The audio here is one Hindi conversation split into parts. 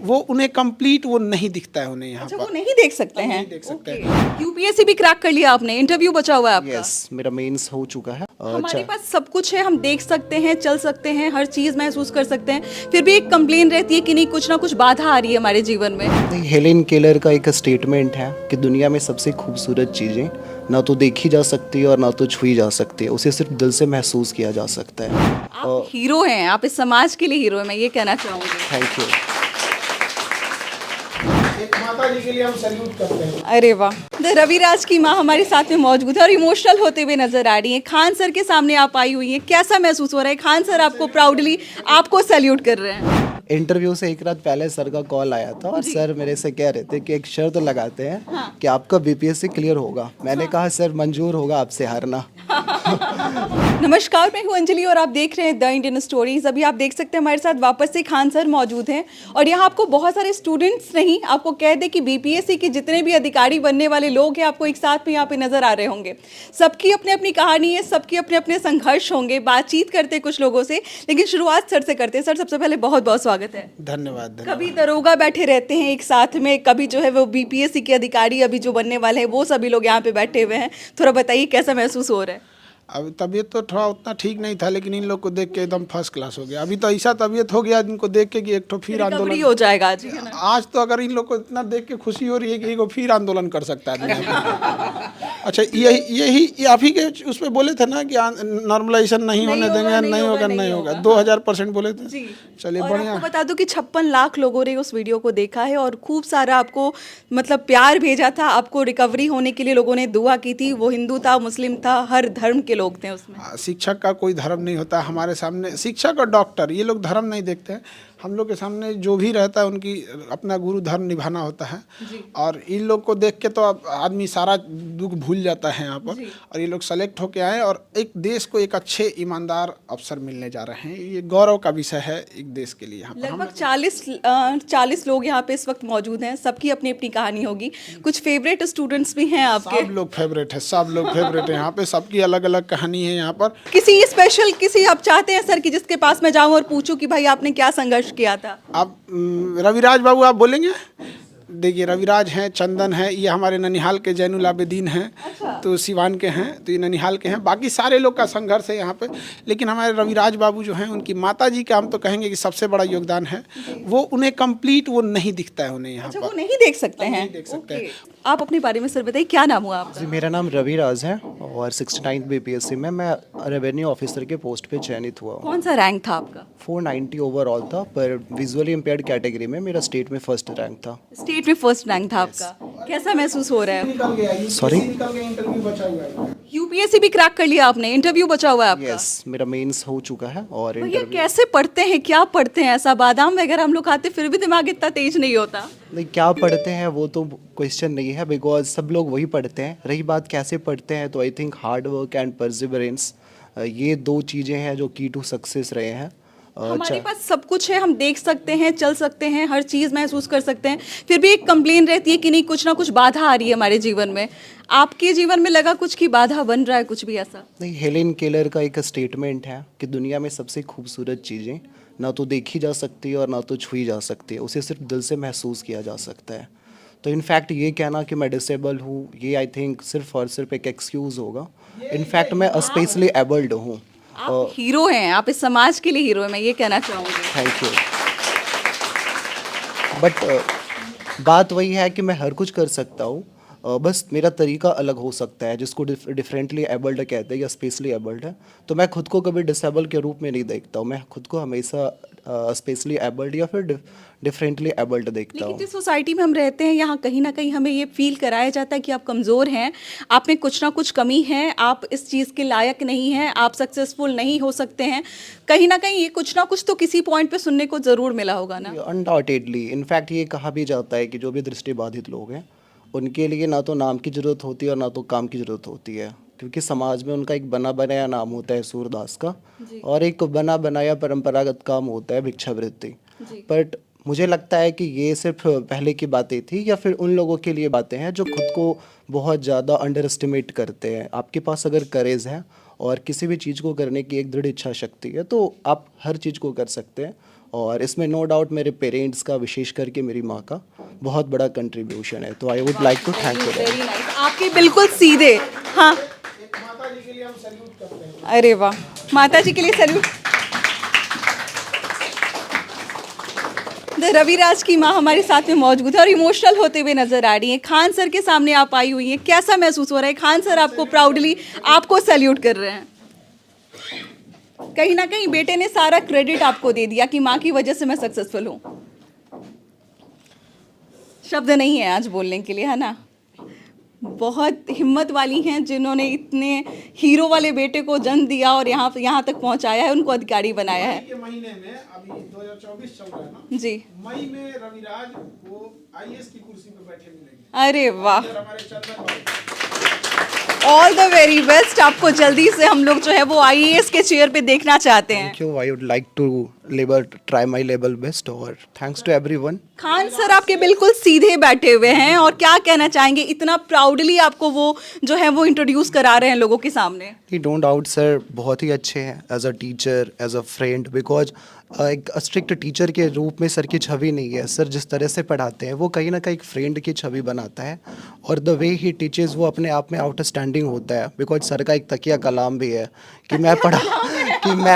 वो उन्हें कंप्लीट वो नहीं दिखता है उन्हें यहाँ अच्छा, पर। वो नहीं देख सकते हैं। नहीं देख सकते यूपीएससी भी क्रैक कर लिया आपने, इंटरव्यू बचा हुआ है आपका। यस, मेरा मेंस हो चुका है। हमारे पास सब कुछ है, हम देख सकते हैं, चल सकते हैं, हर चीज महसूस कर सकते हैं, फिर भी एक कंप्लेन रहती है कि नहीं, कुछ ना कुछ बाधा आ रही है हमारे जीवन में। नहीं, हेलेन केलर का एक स्टेटमेंट है कि दुनिया में सबसे खूबसूरत चीज़ें ना तो देखी जा सकती है और ना तो छुई जा सकती है, उसे सिर्फ दिल से महसूस किया जा सकता है। आप हीरो हैं, आप इस समाज के लिए हीरो हैं, मैं ये कहना चाहूंगी। Thank you. एक माता जी के लिए हम सैल्यूट करते हैं। अरे वाह, रविराज की माँ हमारे साथ में मौजूद है और इमोशनल होते हुए नजर आ रही हैं। खान सर के सामने आप आई हुई हैं, कैसा महसूस हो रहा है? खान सर आपको प्राउडली आपको सैल्यूट कर रहे हैं। इंटरव्यू से एक रात पहले सर का कॉल आया था और सर मेरे से कह रहे थे कि एक शर्त लगाते हैं कि आपका बीपीएससी क्लियर होगा। मैंने कहा सर मंजूर होगा आपसे हारना। नमस्कार, मैं हूं अंजलि और आप देख रहे हैं द इंडियन स्टोरीज। अभी आप देख सकते हैं हमारे साथ वापस से खान सर मौजूद हैं और यहाँ आपको बहुत सारे स्टूडेंट्स नहीं, आपको कह दे कि बीपीएससी के जितने भी अधिकारी बनने वाले लोग हैं आपको एक साथ में यहाँ पे नजर आ रहे होंगे। सबकी अपनी अपनी कहानी है, सबकी अपने अपने संघर्ष होंगे। बातचीत करते हैं कुछ लोगों से, लेकिन शुरुआत सर से करते हैं। सर, सबसे पहले बहुत बहुत स्वागत है। धन्यवाद। कभी दरोगा बैठे रहते हैं एक साथ में, कभी जो है वो बीपीएससी के अधिकारी अभी जो बनने वाले हैं वो सभी लोग यहाँ पे बैठे हुए हैं। थोड़ा बताइए कैसा महसूस हो रहा है? अब तबीयत तो थोड़ा उतना ठीक नहीं था, लेकिन इन लोग को देख के एकदम फर्स्ट क्लास हो गया। अभी तो ऐसा तबीयत हो गया इनको देख के कि एक तो फिर रिकवरी आंदोलन हो जाएगा आज, है ना? आज तो अगर इन लोग को इतना देख के खुशी हो रही है कि एक फिर आंदोलन कर सकता है दुनिया में। अच्छा, यही आप ही के उस पर बोले थे ना कि नॉर्मलाइजेशन नहीं होने देंगे, नहीं होगा 2000% बोले थे। चलिए और बढ़िया। आपको बता दूं कि 56 लाख लोगों ने उस वीडियो को देखा है और खूब सारा आपको मतलब प्यार भेजा था। आपको रिकवरी होने के लिए लोगों ने दुआ की थी। वो हिंदू था, मुस्लिम था, हर धर्म के लोग थे उसमें। शिक्षक का कोई धर्म नहीं होता हमारे सामने। शिक्षक और डॉक्टर ये लोग धर्म नहीं देखते हैं। हम लोग के सामने जो भी रहता है उनकी अपना गुरु धर्म निभाना होता है। और इन लोग को देख के तो अब आदमी सारा दुख भूल जाता है यहाँ पर। और ये लोग सेलेक्ट होके आए और एक देश को एक अच्छे ईमानदार अफसर मिलने जा रहे हैं। ये गौरव का विषय है एक देश के लिए। यहाँ पर लगभग 40 लोग यहाँ पे इस वक्त मौजूद हैं। सबकी अपनी अपनी कहानी होगी। कुछ फेवरेट स्टूडेंट्स भी हैं आपके? सब लोग फेवरेट है, सब लोग फेवरेट है यहाँ पे। सबकी अलग अलग कहानी है यहाँ पर। किसी स्पेशल किसी आप चाहते हैं सर कि जिसके पास मैं जाऊं और पूछूं कि भाई आपने क्या संघर्ष किया था? आप रविराज बाबू आप बोलेंगे? देखिए, रविराज हैं, चंदन है, ये हमारे ननिहाल के जैनुल आबिदीन हैं। अच्छा। तो सिवान के हैं, तो ये ननिहाल के हैं। बाकी सारे लोग का संघर्ष है यहाँ पे। लेकिन हमारे रविराज बाबू जो हैं उनकी माता जी का हम तो कहेंगे कि सबसे बड़ा योगदान है। वो उन्हें कंप्लीट वो नहीं दिखता है उन्हें यहाँ अच्छा, पर। वो नहीं देख सकते हैं। नहीं देख सकते हैं। आप अपने बारे में सर बताइए, क्या नाम हुआ आपका? जी, मेरा नाम रविराज है और 69 बीपीएससी में मैं रेवेन्यू ऑफिसर के पोस्ट पे चयनित हुआ हूँ। कौन सा रैंक था आपका? 490 ओवरऑल था, पर विजुअली इम्पेयर्ड कैटेगरी में मेरा स्टेट में फर्स्ट रैंक था। स्टेट में फर्स्ट रैंक था आपका। कैसा महसूस हो रहा है? निकल गया, Sorry? निकल गया, इंटरव्यू बचा हुआ है। यूपीएससी भी क्रैक कर लिया आपने, इंटरव्यू बचा हुआ है आपका। यस, मेरा मेंस हो चुका है और भैया इंटरव्यू कैसे पढ़ते हैं, क्या पढ़ते हैं? ऐसा बादाम वगैरह हम लोग खाते फिर भी दिमाग इतना तेज नहीं होता। नहीं, क्या पढ़ते हैं वो तो क्वेश्चन नहीं है, बिकॉज सब लोग वही पढ़ते हैं। रही बात कैसे पढ़ते हैं, तो I think hard work and perseverance, ये दो चीज़ें हैं जो की टू सक्सेस रहे हैं। हमारे पास सब कुछ है, हम देख सकते हैं, चल सकते हैं, हर चीज महसूस कर सकते हैं, फिर भी एक कंप्लेन रहती है कि नहीं, कुछ ना कुछ बाधा आ रही है हमारे जीवन में। आपके जीवन में लगा कुछ की बाधा बन रहा है, कुछ भी ऐसा? नहीं, हेलेन केलर का एक स्टेटमेंट है कि दुनिया में सबसे खूबसूरत चीज़ें ना तो देखी जा सकती है और ना तो छुई जा सकती है, उसे सिर्फ दिल से महसूस किया जा सकता है। तो इनफैक्ट ये कहना कि मैं डिसेबल हूँ, ये आई थिंक सिर्फ और सिर्फ एक एक्सक्यूज़ होगा। इनफैक्ट मैं स्पेशली एबल्ड हूँ। आप हीरो हैं, आप इस समाज के लिए हीरो हैं, मैं ये कहना चाहूँगी। Thank you. बट बात वही है कि मैं हर कुछ कर सकता हूँ, बस मेरा तरीका अलग हो सकता है, जिसको डिफरेंटली एबल्ड कहते हैं या स्पेशली एबल्ड है। तो मैं खुद को कभी डिसेबल के रूप में नहीं देखता हूँ, मैं खुद को हमेशा स्पेशली एबल्ड या फिर डिफरेंटली एबल्ड देखता लेकिन हूँ। जिस सोसाइटी में हम रहते हैं यहाँ कहीं ना कहीं हमें ये फील कराया जाता है कि आप कमज़ोर हैं, आप में कुछ ना कुछ कमी है, आप इस चीज़ के लायक नहीं हैं, आप सक्सेसफुल नहीं हो सकते हैं। कहीं ना कहीं ये कुछ ना कुछ तो किसी पॉइंट पे सुनने को ज़रूर मिला होगा ना? अनडाउटेडली, इनफैक्ट ये कहा भी जाता है कि जो भी दृष्टिबाधित लोग हैं उनके लिए ना तो नाम की ज़रूरत होती है और ना तो काम की ज़रूरत होती है, क्योंकि समाज में उनका एक बना बनाया नाम होता है सूरदास का, और एक बना बनाया परंपरागत काम होता है भिक्षावृत्ति। बट मुझे लगता है कि ये सिर्फ पहले की बातें थी या फिर उन लोगों के लिए बातें हैं जो खुद को बहुत ज़्यादा अंडर एस्टिमेट करते हैं। आपके पास अगर करेज है और किसी भी चीज़ को करने की एक दृढ़ इच्छा शक्ति है तो आप हर चीज़ को कर सकते हैं। और इसमें नो डाउट मेरे पेरेंट्स का, विशेष करके मेरी माँ का बहुत बड़ा कंट्रीब्यूशन है। तो I would like to thank you. Very nice, आपके बिल्कुल सीधे। हाँ, माता जी के लिए हम सैल्यूट करते हैं। अरे वाह, माता जी के लिए सैल्यूट। रविराज की माँ हमारे साथ में मौजूद है और इमोशनल होते हुए नजर आ रही हैं। खान सर के सामने आप आई हुई हैं, कैसा महसूस हो रहा है? खान सर आपको प्राउडली आपको सैल्यूट कर रहे हैं। कहीं ना कहीं बेटे ने सारा क्रेडिट आपको दे दिया कि माँ की वजह से मैं सक्सेसफुल हूँ। शब्द नहीं है आज बोलने के लिए, है ना? बहुत हिम्मत वाली हैं जिन्होंने इतने हीरो वाले बेटे को जन्म दिया और यहाँ तक पहुँचाया है, उनको अधिकारी बनाया है। के महीने में अभी 2024 चल रहा है ना जी, मई में रविराज को आईएएस की कुर्सी पे बैठे मिलेंगे। अरे वाह, और हमारे चंदन भाई ऑल द वेरी बेस्ट। आपको जल्दी से हम लोग जो है वो आईएएस के चेयर पे देखना चाहते हैं। Thank you. I would like to try my level best और thanks to everyone. Khan sir आपके बिल्कुल सीधे बैठे हुए हैं और क्या कहना चाहेंगे? इतना प्राउडली आपको वो जो है वो इंट्रोड्यूस करा रहे हैं लोगों के सामने। डोंट डाउट सर बहुत ही अच्छे हैं as a teacher, as a friend, because एक स्ट्रिक्ट टीचर के रूप में सर की छवि नहीं है। सर जिस तरह से पढ़ाते हैं वो कहीं ना कहीं एक फ्रेंड की छवि बनाता है और द वे ही टीचर्स वो अपने आप में आउटस्टैंडिंग होता है। बिकॉज सर का एक तकिया कलाम भी है कि मैं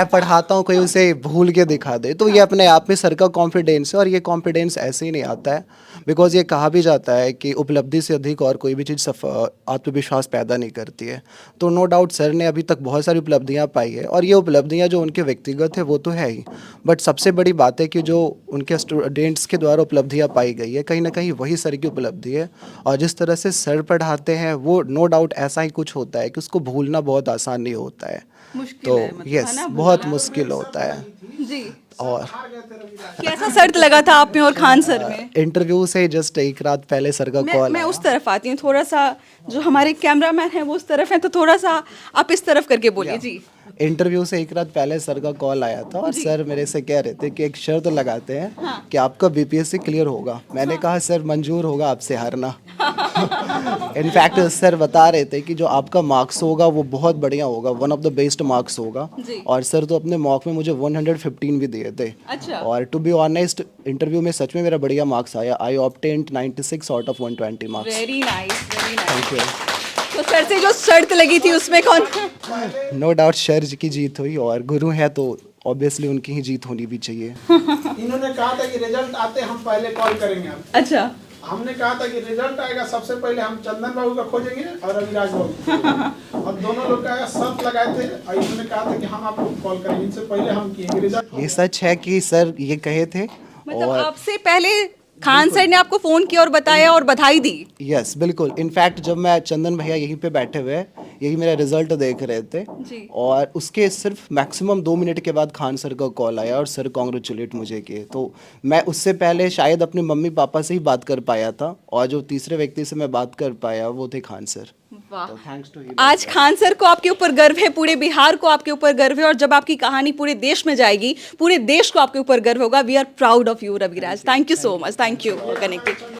पढ़ाता हूँ, कोई उसे भूल के दिखा दे। तो ये अपने आप में सर का कॉन्फिडेंस है और ये कॉन्फिडेंस ऐसे ही नहीं आता है। बिकॉज ये कहा भी जाता है कि उपलब्धि से अधिक और कोई भी चीज़ आत्मविश्वास पैदा नहीं करती है। तो नो डाउट सर ने अभी तक बहुत सारी उपलब्धियाँ पाई है और ये उपलब्धियाँ जो उनके व्यक्तिगत है वो तो है ही, बट सबसे बड़ी बात है कि जो उनके स्टूडेंट्स के द्वारा उपलब्धियाँ पाई गई है कहीं ना कहीं वही सर की उपलब्धि है। और जिस तरह से सर पढ़ाते हैं वो नो डाउट ऐसा ही कुछ होता है कि उसको भूलना बहुत आसान नहीं होता है। तो यस, बहुत मुश्किल होता है। जी, और कैसा शर्त लगा था आप में और खान सर में? इंटरव्यू से जस्ट एक रात पहले सर का कॉल मैं उस तरफ आती हूँ, थोड़ा सा जो हमारे कैमरामैन है वो उस तरफ है, तो थोड़ा सा आप इस तरफ करके बोलिए। जी, इंटरव्यू से एक रात पहले सर का कॉल आया था और सर मेरे से कह रहे थे कि एक शर्त लगाते हैं कि आपका बीपीएससी क्लियर होगा। मैंने कहा सर मंजूर होगा आपसे हारना। इनफैक्ट सर बता रहे थे कि जो आपका मार्क्स होगा वो बहुत बढ़िया होगा, one of the best marks होगा। और सर तो अपने मॉक में मुझे 115 भी दिए थे। अच्छा। और टू बी ऑनेस्ट इंटरव्यू में सच में मेरा बढ़िया मार्क्स आया। I obtained 96 out of 120 marks. Very nice, very nice. Thank you. तो सर से जो शर्त लगी थी उसमें कौन? नो डाउट सर की जीत हुई और गुरु है तो ऑब्वियसली उनकी ही जीत होनी भी चाहिए। इन्होंने कहा था कि रिजल्ट आते हम पहले कॉल करेंगे आप। अच्छा, हमने कहा था कि रिजल्ट आएगा सबसे पहले हम चंदन बाबू का खोजेंगे और रविराज बाबू का खोजेंगे। और दोनों लोग का शर्त लगाए थे और इन्होंने कहा था कि हम आपको कॉल करेंगे, इनसे पहले हम किए रिजल्ट। ये सच है कि सर ये कहे थे मतलब आपसे पहले खान सर ने आपको फोन किया और बताया और बधाई दी? यस बिल्कुल। इनफैक्ट जब मैं चंदन भैया यहीं पे बैठे हुए यही मेरा रिजल्ट देख रहे थे जी। और उसके सिर्फ मैक्सिमम 2 मिनट के बाद खान सर का कॉल आया और सर कॉन्ग्रेचुलेट मुझे किए। तो मैं उससे पहले शायद अपने मम्मी पापा से ही बात कर पाया था और जो तीसरे व्यक्ति से मैं बात कर पाया वो थे खान सर। वाह, तो थैंक्स टू आज खान सर को आपके ऊपर गर्व है, पूरे बिहार को आपके ऊपर गर्व है और जब आपकी कहानी पूरे देश में जाएगी पूरे देश को आपके ऊपर गर्व होगा। We are proud of you Raviraj. Thank you so much, thank you for connecting.